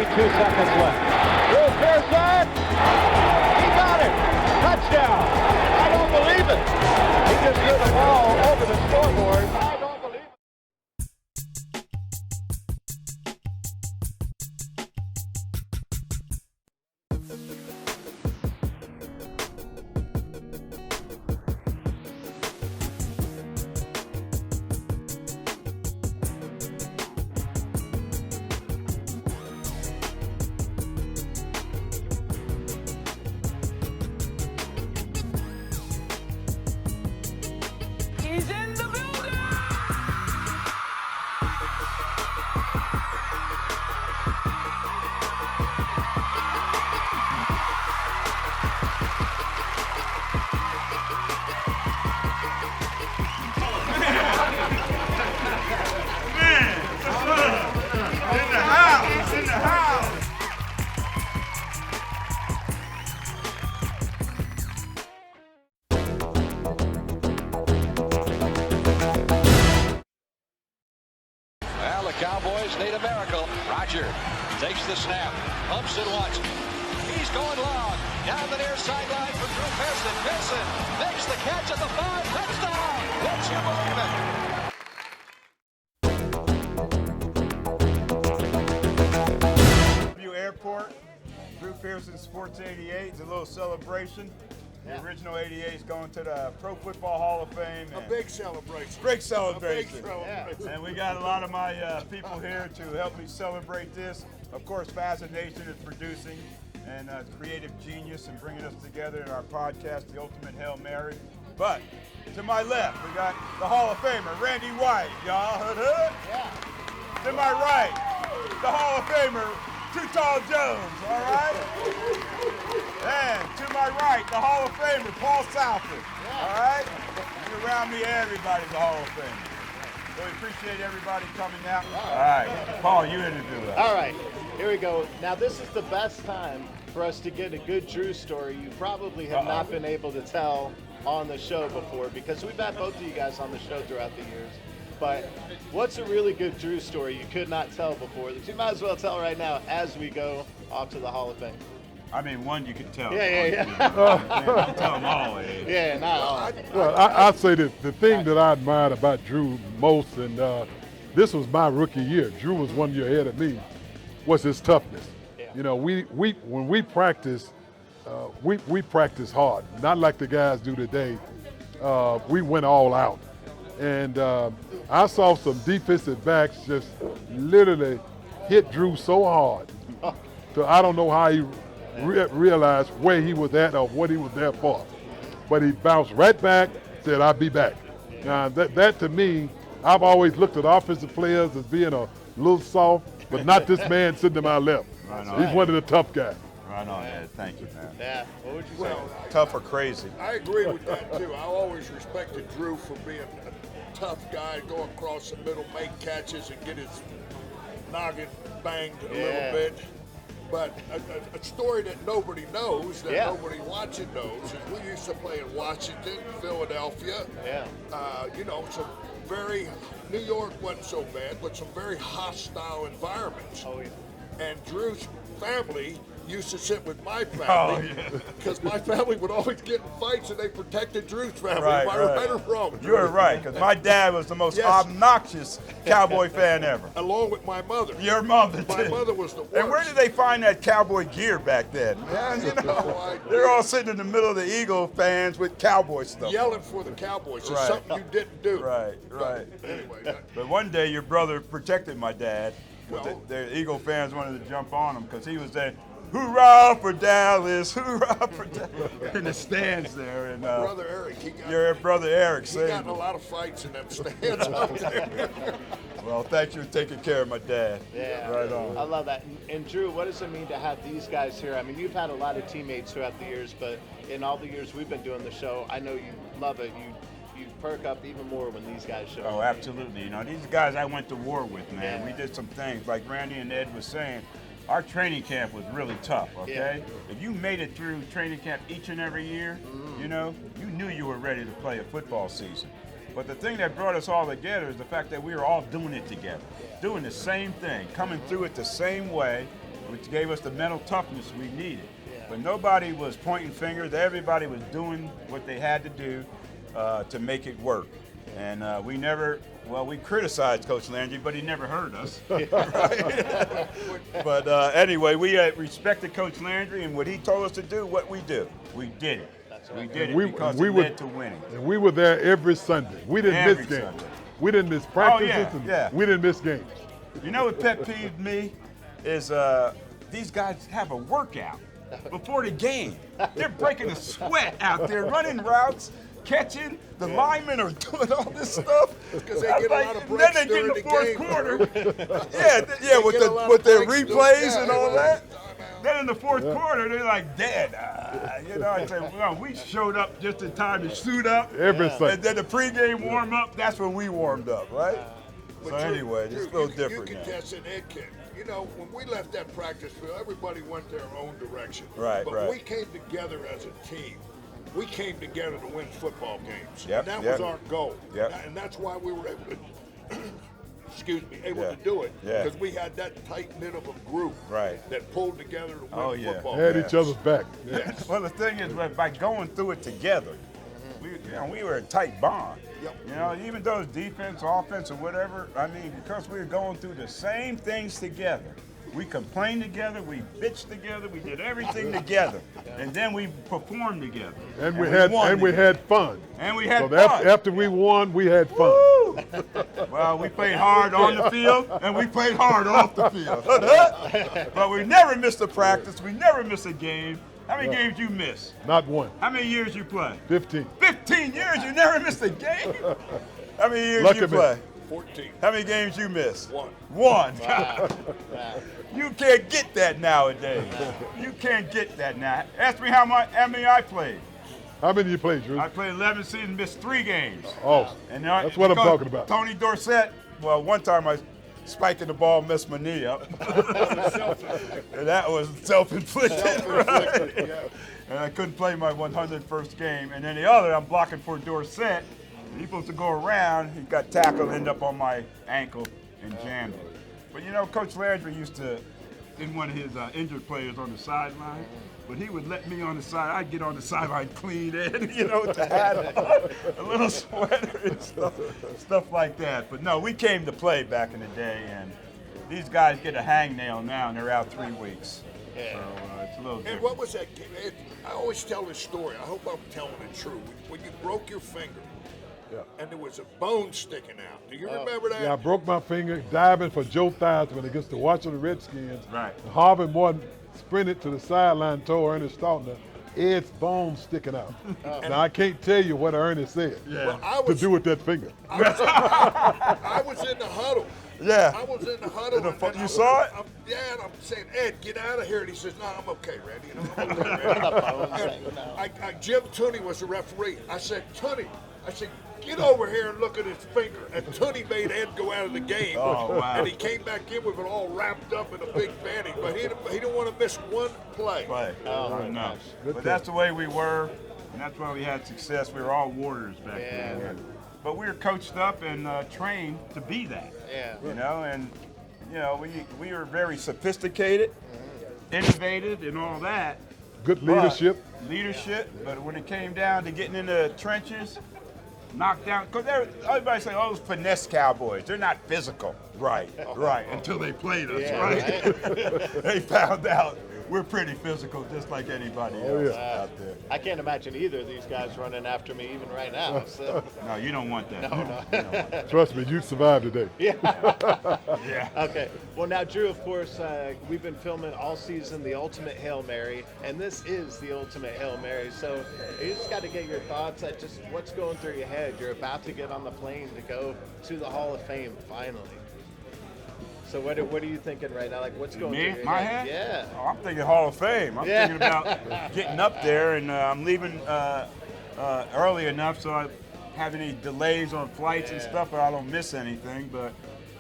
seconds left. Drew Pearson, he got it. Touchdown. I don't believe it. He just threw the ball over the scoreboard. I don't believe it. He's in the building! In the house! Well, the Cowboys need a miracle. Roger takes the snap, pumps it once. He's going long. Down the near sideline for Drew Pearson. Pearson makes the catch at the 5. Touchdown! Would you believe it? View Airport, Drew Pearson Sports 88. It's a little celebration. The original 88 is going to the Pro Football Hall of Fame. A big celebration. Big celebration. A big celebration. And we got a lot of my people here to help me celebrate this. Of course, Fascination is producing and creative genius and bringing us together in our podcast, The Ultimate Hail Mary. But to my left, we got the Hall of Famer, Randy White. Y'all heard it? Yeah. To my right, the Hall of Famer, Too Tall Jones, all right? And to my right, the Hall of Famer, Paul Southard, all right? And around me, everybody's a Hall of Famer. So we appreciate everybody coming out. All right, Paul, you interview us. All right, here we go. Now this is the best time for us to get a good Drew story you probably have not been able to tell on the show before, because we've had both of you guys on the show throughout the years. But what's a really good Drew story you could not tell before that you might as well tell right now as we go off to the Hall of Fame? I mean, one you can tell. Yeah. Don't tell them all. Yeah, not all. Well, I'd say that the thing that I admired about Drew most, and this was my rookie year, Drew was 1 year ahead of me, was his toughness. Yeah. You know, when we practice, we practice hard, not like the guys do today. We went all out. And I saw some defensive backs just literally hit Drew so hard. So I don't know how he realized where he was at or what he was there for. But he bounced right back, said, I'll be back. Now, that to me, I've always looked at offensive players as being a little soft, but not this man sitting to my left. Right on. He's one of the tough guys. Right on, Ed. Thank you, man. Yeah, what would you say? Well, Tough or crazy? I agree with that too. I always respected Drew for being a tough guy, go across the middle, make catches, and get his noggin banged a little bit. But a story that nobody knows, that nobody watching knows, is we used to play in Washington, Philadelphia. Yeah. You know, some very, New York wasn't so bad, but some very hostile environments. Oh, yeah. And Drew's family used to sit with my family because my family would always get in fights and they protected Drew's family. Am I right or wrong? You're right, because my dad was the most obnoxious Cowboy fan ever. Along with my mother. Your mother, My too. mother was the worst. And where did they find that cowboy gear back then? Man, you know, they're all sitting in the middle of the Eagle fans with cowboy stuff. Yelling for the Cowboys. It's Right. something you didn't do. Right. Anyway. But one day your brother protected my dad. Well- The Eagle fans wanted to jump on him because he was saying, "Hoorah for Dallas! Hoorah for Dallas!" in the stands there. And Brother Eric, your brother Eric he saved got in a him. lot of fights in them stands up there. Well, thank you for taking care of my dad. Yeah, Right on. I love that. And Drew, what does it mean to have these guys here? I mean, you've had a lot of teammates throughout the years, but in all the years we've been doing the show, I know you love it. You perk up even more when these guys show up. Oh, absolutely. You know, these guys I went to war with, man. Yeah. We did some things, like Randy and Ed was saying. Our training camp was really tough, okay? Yeah. If you made it through training camp each and every year, you know, you knew you were ready to play a football season. But the thing that brought us all together is the fact that we were all doing it together, doing the same thing, coming through it the same way, which gave us the mental toughness we needed. But nobody was pointing fingers. Everybody was doing what they had to do to make it work. And we criticized Coach Landry, but he never heard us. But anyway, we respected Coach Landry, and what he told us to do, what we do. We did it. We did it because it led to winning. And we were there every Sunday. We didn't miss games. Sunday. We didn't miss practices. Yeah. We didn't miss games. You know what pet peeved me is these guys have a workout before the game. They're breaking a sweat out there, running routes, catching. The linemen are doing all this stuff. Because they get a lot of breaks then they get in the fourth game, quarter. with their replays and all that. Then in the fourth quarter, they're like dead. I say, well, we showed up just in time to suit up. Every Sunday. And then the pregame warm up, that's when we warmed up, right? So anyway, it's a little different you now. can test an Ed kid. You know, when we left that practice field, everybody went their own direction. Right, but right. we came together as a team. We came together to win football games. Yep, and that was our goal. Yep. And that's why we were able to, able to do it. Yeah. Because we had that tight-knit of a group that pulled together to win football Had games. each other's back. Yes. Well, the thing is, by going through it together, we were a tight bond. Yep. Even though it's defense, offense, or whatever, I mean, because we were going through the same things together. We complained together, we bitched together, we did everything together, and then we performed together. And we had fun. And we had So fun. after we won, we had fun. Woo! Well, we played hard on the field, and we played hard off the field. But we never missed a practice. We never missed a game. How many games you miss? Not one. How many years you play? 15. 15 years, you never missed a game? How many years Lucky you play? 14. How many games you miss? One. Wow. You can't get that nowadays. You can't get that now. Ask me how many I played. How many you played, Drew? I played 11 seasons, missed 3 games. Oh, And that's what I'm talking about. Tony Dorsett, well, one time I spiking the ball messed my knee up. And that was self-inflicted. Right? And I couldn't play my 101st game. And then the other, I'm blocking for Dorsett. He's supposed to go around. He got tackled, ended up on my ankle, and jammed it. But Coach Landry used to, in one of his injured players on the sideline, but he would let me on the side. I'd get on the sideline clean in, with the hat on, a little sweater and stuff like that. But no, we came to play back in the day, and these guys get a hangnail now, and they're out 3 weeks. Yeah. So it's a little different. And what was that game? I always tell this story. I hope I'm telling it true. When you broke your finger, and there was a bone sticking out. Do you remember that? Yeah, I broke my finger diving for Joe Theismann against the Washington Redskins. Right. Harvey Morton sprinted to the sideline, told Ernest Stautner, Ed's bone sticking out. Now, I can't tell you what Ernest said to do with that finger. I was in the huddle. Yeah. I was in the huddle. You saw it? And I'm saying, Ed, get out of here. And he says, no, I'm okay, Randy. I'm okay, Randy. Jim Tooney was the referee. I said, Tooney, get over here and look at his finger. And Tooney made Ed go out of the game. Oh, wow. And he came back in with it all wrapped up in a big bandage. But he didn't want to miss one play. Oh, no. But that's the way we were, and that's why we had success. We were all warriors back then. But we were coached up and trained to be that. We were very sophisticated, innovative, and all that. Good leadership. But when it came down to getting in the trenches, knocked down, because everybody say, oh, those finesse cowboys, they're not physical. Right, until they played us, right? They found out we're pretty physical, just like anybody else out there. I can't imagine either of these guys running after me even right now. So. No, you don't want that. No. Trust me, you survived today. Yeah. Okay. Well, now, Drew, of course, we've been filming all season the Ultimate Hail Mary, and this is the Ultimate Hail Mary. So you just got to get your thoughts at just what's going through your head. You're about to get on the plane to go to the Hall of Fame finally. So what are you thinking right now? Like, what's going through your head? Yeah. Oh, I'm thinking Hall of Fame. I'm thinking about getting up there, and I'm leaving early enough so I don't have any delays on flights and stuff, but I don't miss anything. But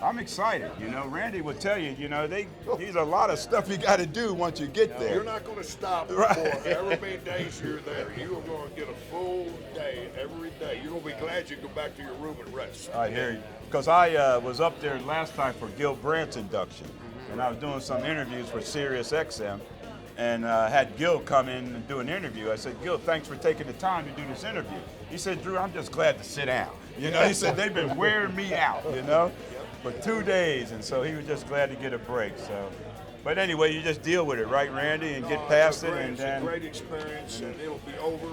I'm excited. Randy will tell you, there's a lot of stuff you got to do once you get there. You're not going to stop for however many days you're there. You are going to get a full day every day. You're going to be glad you go back to your room and rest. I hear you. Because I was up there last time for Gil Brandt's induction. and I was doing some interviews for Sirius XM, and had Gil come in and do an interview. I said, Gil, thanks for taking the time to do this interview. He said, Drew, I'm just glad to sit down. You know, he said, they've been wearing me out, you know, for 2 days, and so he was just glad to get a break. So, but anyway, you just deal with it, right, Randy, and get past it, and then it's a great experience, and it'll be over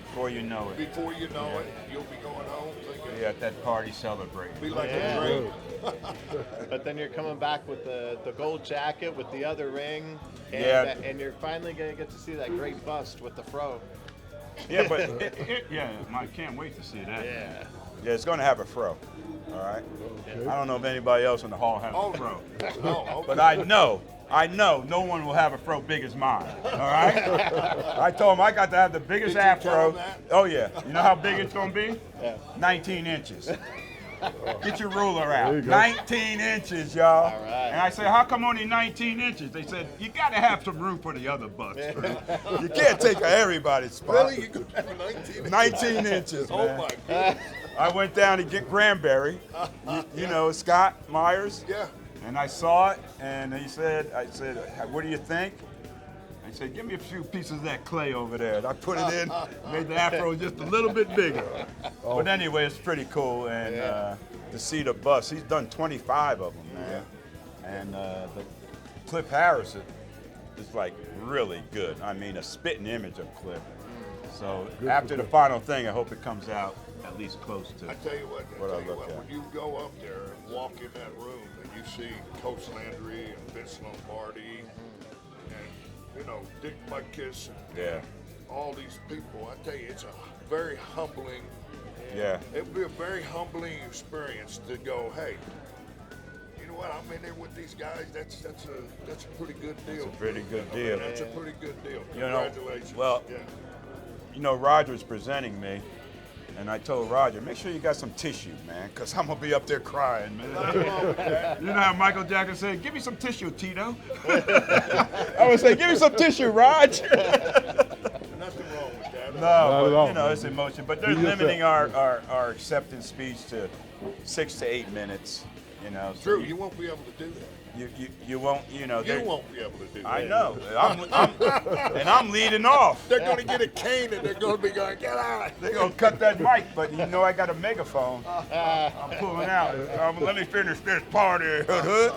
before you know it. Before you know it, you'll be going home thinking, Yeah, at that party celebrating. be like a great. But then you're coming back with the gold jacket with the other ring, and, Yeah. and you're finally going to get to see that great bust with the fro. Yeah, but I can't wait to see that. Yeah. Yeah, it's going to have a fro, all right? I don't know if anybody else in the hall has Oh, a fro. No, okay. But I know no one will have a fro big as mine, all right? I told him I got to have the biggest Did you tell afro. him that? Oh, yeah. You know how big it's going to be? Yeah. 19 inches. Get your ruler out. There you go. 19 inches, y'all. All right. And I said, how come only 19 inches? They said, you got to have some room for the other bucks. You can't take everybody's spot. Really? You could have 19? 19 inches, Oh, man. my goodness. I went down to get Granberry, you know, Scott Myers. Yeah. And I saw it, and I said, what do you think? I said, give me a few pieces of that clay over there. And I put it in, made the afro just a little bit bigger. But anyway, it's pretty cool, and to see the bus, he's done 25 of them, man. And the Cliff Harris is like really good. I mean, a spitting image of Cliff. So after the final thing, I hope it comes out at least close to I tell you what, at. when you go up there and walk in that room and you see Coach Landry and Vince Lombardi and, you know, Dick Butkus and Yeah. all these people, I tell you, it's a very humbling, Yeah. it would be a very humbling experience to go, hey, you know what, I'm in there with these guys, that's a pretty good deal. It's a pretty good I mean, deal. that's a pretty good deal. You know, Congratulations. well, yeah. You know, Roger's presenting me, and I told Roger, make sure you got some tissue, man, because I'm going to be up there crying, man. Nothing wrong with that. You know how Michael Jackson said, give me some tissue, Tito? I would say, give me some tissue, Rog. Nothing wrong with that. No, Not at but, all, you know, man. it's emotion. But they're Be yourself. limiting our acceptance speech to 6 to 8 minutes, you know. So Drew, you won't be able to do that. you won't, you know. You they're- won't be able to do that. I know. And I'm leading off. They're going to get a cane and they're going to be going, get out. They're gonna cut that mic, but you know I got a megaphone. I'm pulling out. Let me finish this party, hood.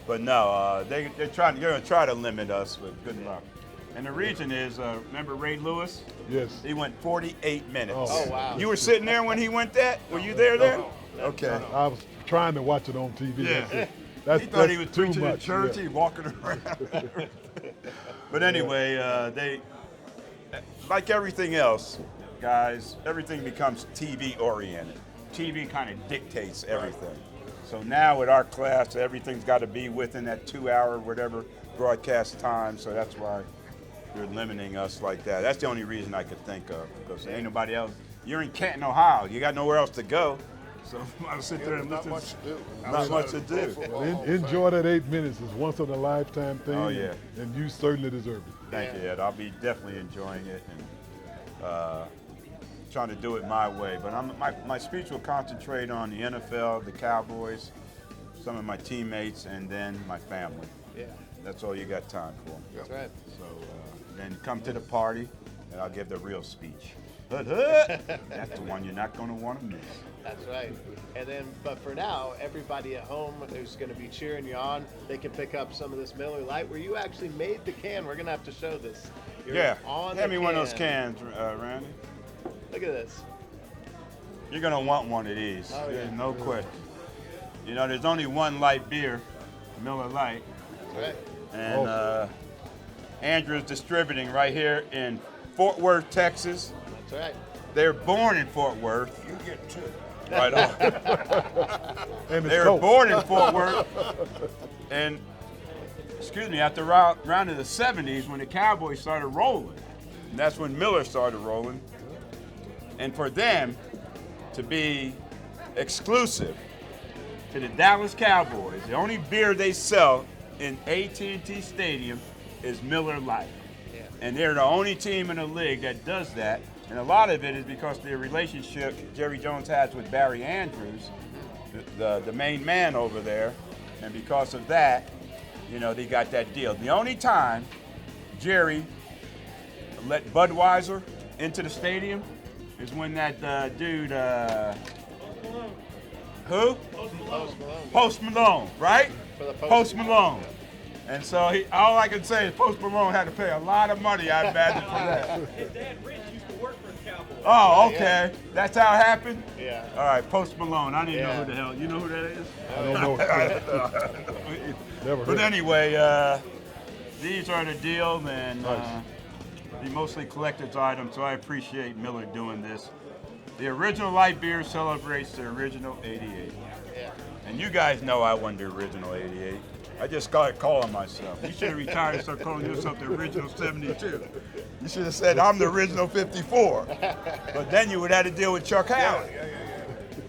But no, they're gonna try to limit us, but good luck. And the reason is, remember Ray Lewis? Yes. He went 48 minutes. Oh, wow. You were sitting there when he went that? Were you there? Okay. I was trying to watch it on TV. Yeah. That's He thought he was too preaching in much. church. yeah. He walking around. But anyway, they, like everything else, guys, everything becomes TV oriented. TV kind of dictates everything. So now with our class, everything's got to be within that 2 hour whatever broadcast time. So that's why they're limiting us like that. That's the only reason I could think of, because ain't nobody else. You're in Canton, Ohio. You got nowhere else to go. So I'll sit there and Not listen. much to do. Not much to do. Football En- Hall of Fame. enjoy that 8 minutes. It's once in a lifetime thing. Oh, yeah. And you certainly deserve it. Thank you, Ed. I'll be definitely enjoying it and trying to do it my way. But my speech will concentrate on the NFL, the Cowboys, some of my teammates, and then my family. Yeah. That's all you got time for. That's right. So then come to the party, and I'll give the real speech. That's the one you're not going to want to miss. That's right. And then, but for now, everybody at home who's going to be cheering you on, they can pick up some of this Miller Lite where you actually made the can. We're going to have to show this. You're Yeah. on Hand the me one of those can. cans, Randy. Look at this. You're going to want one of these. Oh, There's yeah. no question. You know, there's only one light beer, Miller Lite. That's right. And Andrew's distributing right here in Fort Worth, Texas. That's right. They're born in Fort Worth. You get two. Right on. And They it's were cold. born in Fort Worth. And, excuse me, after around in the 70s when the Cowboys started rolling. And that's when Miller started rolling. And for them to be exclusive to the Dallas Cowboys, the only beer they sell in AT&T Stadium is Miller Lite. Yeah. And they're the only team in the league that does that. And a lot of it is because of the relationship Jerry Jones has with Barry Andrews, the main man over there. And because of that, you know, they got that deal. The only time Jerry let Budweiser into the stadium is when that dude, who? Post Malone, right? For the Post Malone. And so all I can say is Post Malone had to pay a lot of money, I imagine, for that. His dad, Rich, used to work for the Cowboys. Oh, okay. That's how it happened? Yeah. All right, Post Malone. I didn't know Yeah. who the hell. You know who that is? I don't know. Never But heard. anyway, these are the deal, and the mostly collector's items, so I appreciate Miller doing this. The original light beer celebrates the original 88. Yeah. And you guys know I won the original 88. I just started calling myself. You should have retired and started calling yourself the original 72. You should have said, I'm the original 54. But then you would have to deal with Chuck Howard. Yeah.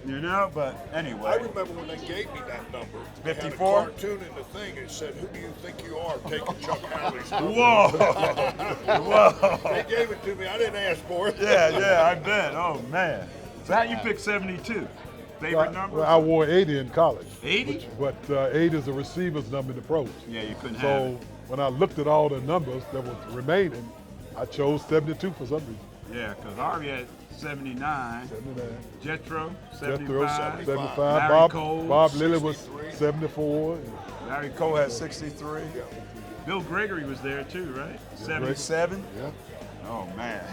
You know, but I anyway. remember when they gave me that number. They had a 54? cartoon in the thing. It said, "Who do you think you are taking Chuck Howley's number?" Whoa! Whoa! They gave it to me. I didn't ask for it. Yeah, I bet. Oh, man. So how you pick 72? Favorite number? Well, I wore 80 in college. 80? But 80 is a receiver's number in the pros. Yeah, you couldn't have So it. when I looked at all the numbers that were remaining, I chose 72 for some reason. Yeah, because Harvey had 79. 79. Jethro, Jethro, 75. 75. Larry Cole, Bob Lilly was 63. 74. Larry Cole had 63. Bill Gregory was there too, right? 77. Yeah. Oh, man.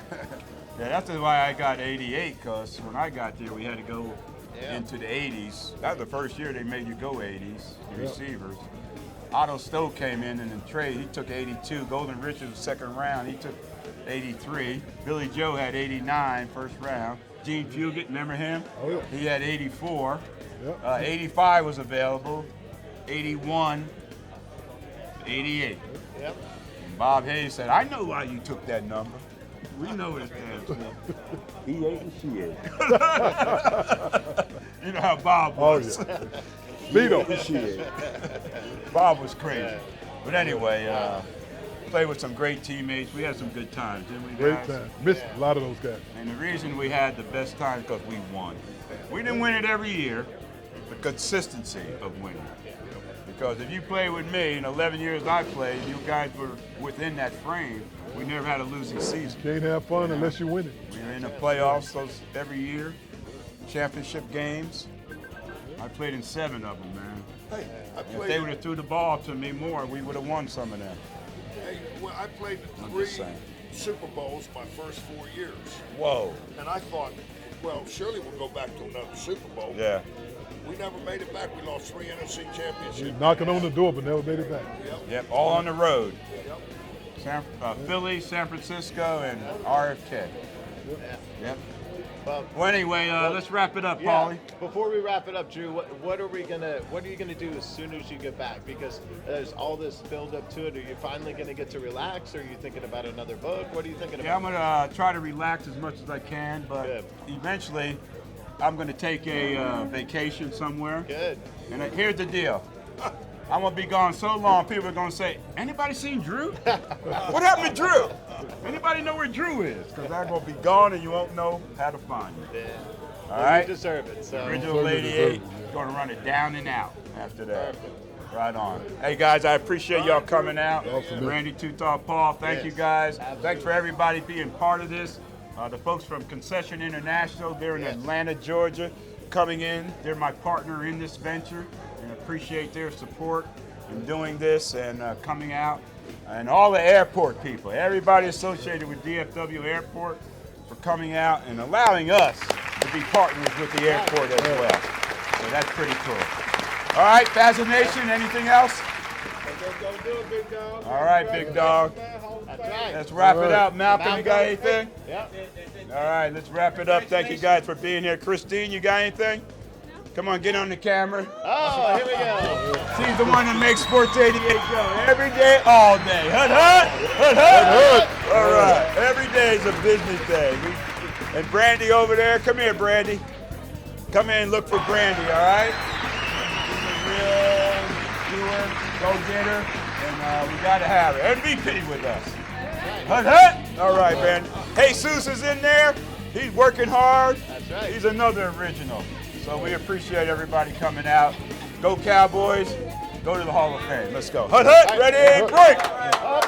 Yeah, that's why I got 88, because when I got there, we had to go into the 80s. That was the first year they made you go 80s, the receivers. Otto Stowe came in the trade. He took 82. Golden Richards was second round. He took 83. Billy Joe had 89, first round. Gene Fugit, remember him? Oh, yeah. He had 84. Yep. 85 was available. 81, 88. Yep. And Bob Hayes said, I know why you took that number. We know his damn stuff. He ate and she ate. You know how Bob Oh, was. yeah. Vito. Bob was crazy. But anyway, played with some great teammates. We had some good times, didn't we, Great guys? time. Missed a lot of those guys. And the reason we had the best time is because we won. We didn't win it every year, the consistency of winning. Because if you play with me, in 11 years I played, you guys were within that frame. We never had a losing season. Can't have fun unless you win it. We were in the playoffs every year, championship games. I played in 7 of them, man. Hey, I If they played. would have threw the ball to me more, we would have won some of them. Hey, well, I played I'm 3 just saying. Super Bowls my first 4 years, Whoa. and I thought, well, surely we'll go back to another Super Bowl. Yeah. We never made it back. We lost 3 NFC championships. Knocking on the door, but never made it back. Yep, all on the road. Philly, San Francisco, and RFK. Yep. Well, anyway, let's wrap it up, Yeah. Paulie. Before we wrap it up, Drew, what are you gonna do as soon as you get back? Because there's all this build up to it. Are you finally gonna get to relax? Or are you thinking about another book? What are you thinking Yeah, about? I'm gonna try to relax as much as I can, but Good. eventually, I'm gonna take a vacation somewhere. Good. And here's the deal. I'm gonna be gone so long, people are gonna say, anybody seen Drew? What happened to Drew? Anybody know where Drew is? Because I'm gonna be gone and you won't know how to find me. Yeah. All Well, right? You deserve it. So. Original 88, gonna run it down and out after that. Right on. Hey guys, I appreciate y'all coming out. Awesome. Randy, Tuthar, Paul, thank you guys. Thanks for everybody being part of this. The folks from Concession International, they're in Atlanta, Georgia, coming in. They're my partner in this venture, and appreciate their support in doing this and coming out. And all the airport people, everybody associated with DFW Airport for coming out and allowing us to be partners with the airport as well. So that's pretty cool. All right, Fascination, anything else? All right, big dog. That's right. Let's wrap it All right. up. Malcolm, you got anything? Yep. All right, let's wrap it up. Thank you guys for being here. Christine, you got anything? Come on, get on the camera. Oh, here we go. She's the one that makes Sports 88 go every day, all day. Hut, hut, hut, hut, hut. All right, every day is a business day. And Brandy over there, come here, Brandy. Come in and look for Brandy, all right? She's a real doer, go-getter, and we got to have her. MVP with us. Hut, hut. All right, Brandy. Jesus is in there. He's working hard. That's right. He's another original. So we appreciate everybody coming out. Go Cowboys. Go to the Hall of Fame. Let's go. Hut, hut, ready, break.